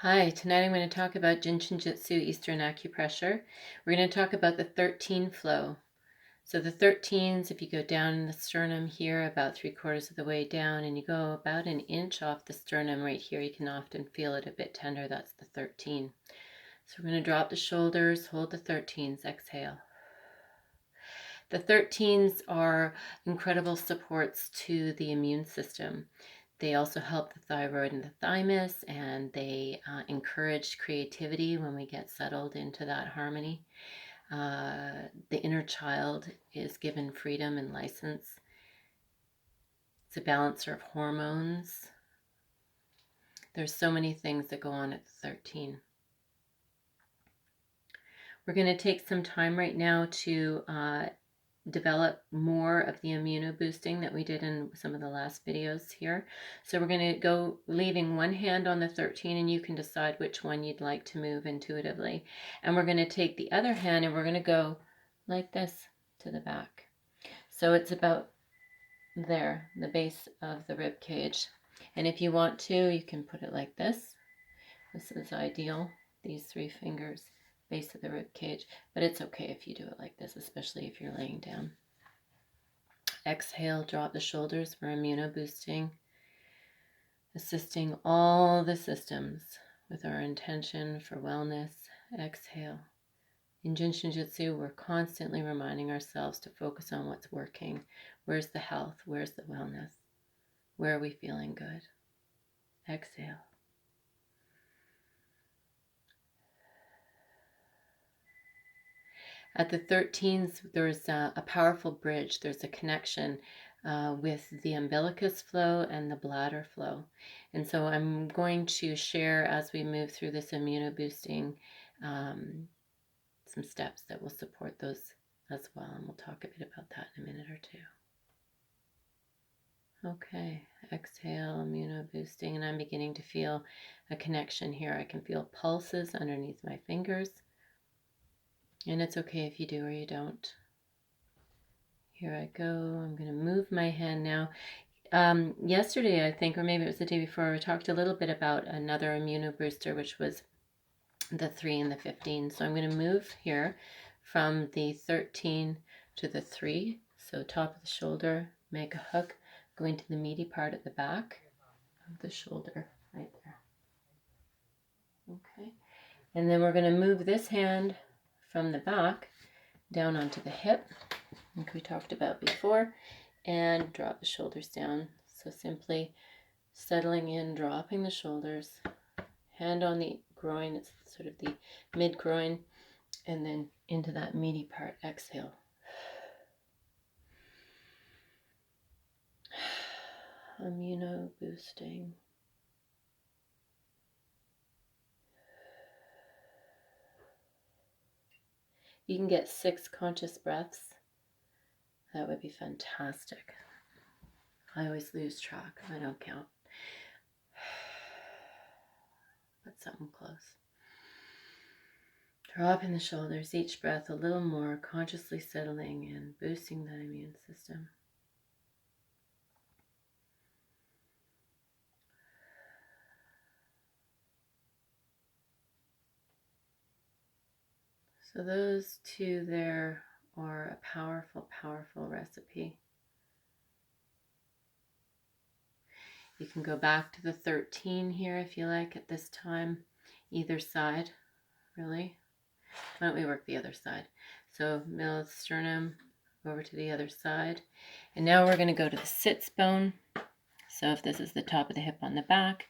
Hi, tonight I'm going to talk about Jin Shin Jyutsu Eastern Acupressure. We're going to talk about the 13 flow. So the 13s, if you go down in the sternum here about 3/4 of the way down and you go about an inch off the sternum right here, you can often feel it a bit tender. That's the 13. So we're going to drop the shoulders, hold the 13s, exhale. The 13s are incredible supports to the immune system. They also help the thyroid and the thymus, and they encourage creativity when we get settled into that harmony. The inner child is given freedom and license. It's a balancer of hormones. There's so many things that go on at 13. We're going to take some time right now to develop more of the immuno boosting that we did in some of the last videos here. So we're going to go leaving one hand on the 13, and you can decide which one you'd like to move intuitively. And we're going to take the other hand and we're going to go like this to the back. So it's about there, the base of the rib cage. And if you want to, you can put it like this. This is ideal, these 3 fingers. Base of the rib cage, but it's okay if you do it like this, especially if you're laying down. Exhale, drop the shoulders for immuno boosting, assisting all the systems with our intention for wellness. Exhale. In Jin Shin Jyutsu, we're constantly reminding ourselves to focus on what's working. Where's the health? Where's the wellness? Where are we feeling good? Exhale. At the 13s, there's a powerful bridge. There's a connection with the umbilicus flow and the bladder flow. And so I'm going to share as we move through this immuno boosting some steps that will support those as well. And we'll talk a bit about that in a minute or two. Okay, exhale, immuno boosting, and I'm beginning to feel a connection here. I can feel pulses underneath my fingers. And it's okay if you do or you don't. Here I go. I'm going to move my hand now. Yesterday, I think, or maybe it was the day before, we talked a little bit about another immuno booster, which was the 3 and the 15. So I'm going to move here from the 13 to the 3. So top of the shoulder, make a hook, go into the meaty part at the back of the shoulder, right there. Okay. And then we're going to move this hand from the back down onto the hip, like we talked about before, and drop the shoulders down. So simply settling in, dropping the shoulders, hand on the groin, it's sort of the mid groin, and then into that meaty part. Exhale. Immuno boosting. You can get 6 conscious breaths. That would be fantastic. I always lose track. I don't count. But something close. Dropping the shoulders, each breath a little more, consciously settling in, boosting that immune system. So those 2 there are a powerful, powerful recipe. You can go back to the 13 here if you like at this time, either side, really. Why don't we work the other side? So middle of the sternum, over to the other side. And now we're going to go to the sits bone. So if this is the top of the hip on the back,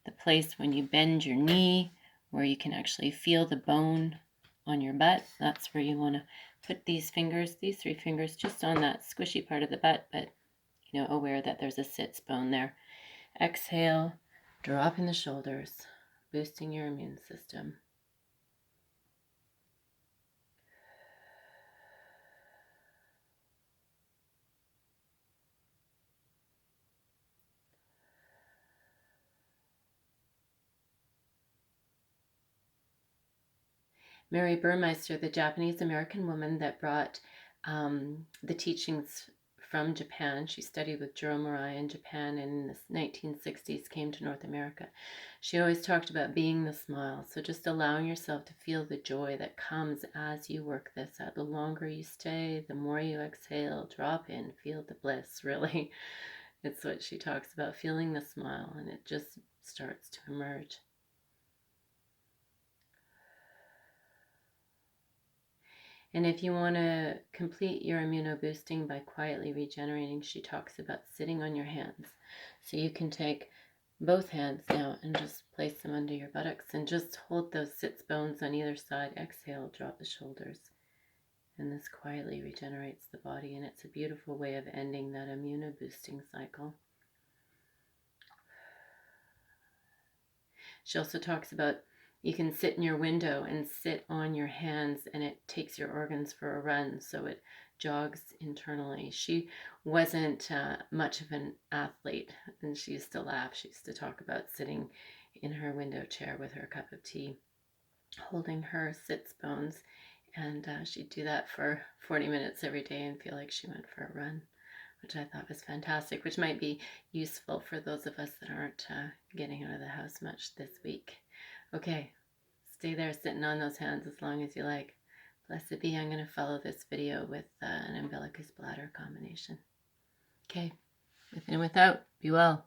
the place when you bend your knee, where you can actually feel the bone on your butt, that's where you want to put these fingers, these 3 fingers, just on that squishy part of the butt, but aware that there's a sits bone there. Exhale, dropping the shoulders, boosting your immune system. Mary Burmeister, the Japanese-American woman that brought the teachings from Japan. She studied with Jiro Murai in Japan and in the 1960s came to North America. She always talked about being the smile. So just allowing yourself to feel the joy that comes as you work this out. The longer you stay, the more you exhale, drop in, feel the bliss, really. It's what she talks about, feeling the smile, and it just starts to emerge. And if you want to complete your immuno boosting by quietly regenerating, she talks about sitting on your hands. So you can take both hands now and just place them under your buttocks and just hold those sits bones on either side. Exhale, drop the shoulders. And this quietly regenerates the body, and it's a beautiful way of ending that immuno boosting cycle. She also talks about you can sit in your window and sit on your hands, and it takes your organs for a run, so it jogs internally. She wasn't much of an athlete, and she used to laugh. She used to talk about sitting in her window chair with her cup of tea, holding her sits bones, and she'd do that for 40 minutes every day and feel like she went for a run, which I thought was fantastic, which might be useful for those of us that aren't getting out of the house much this week. Okay, stay there sitting on those hands as long as you like. Blessed be, I'm going to follow this video with an umbilicus bladder combination. Okay, with and without, be well.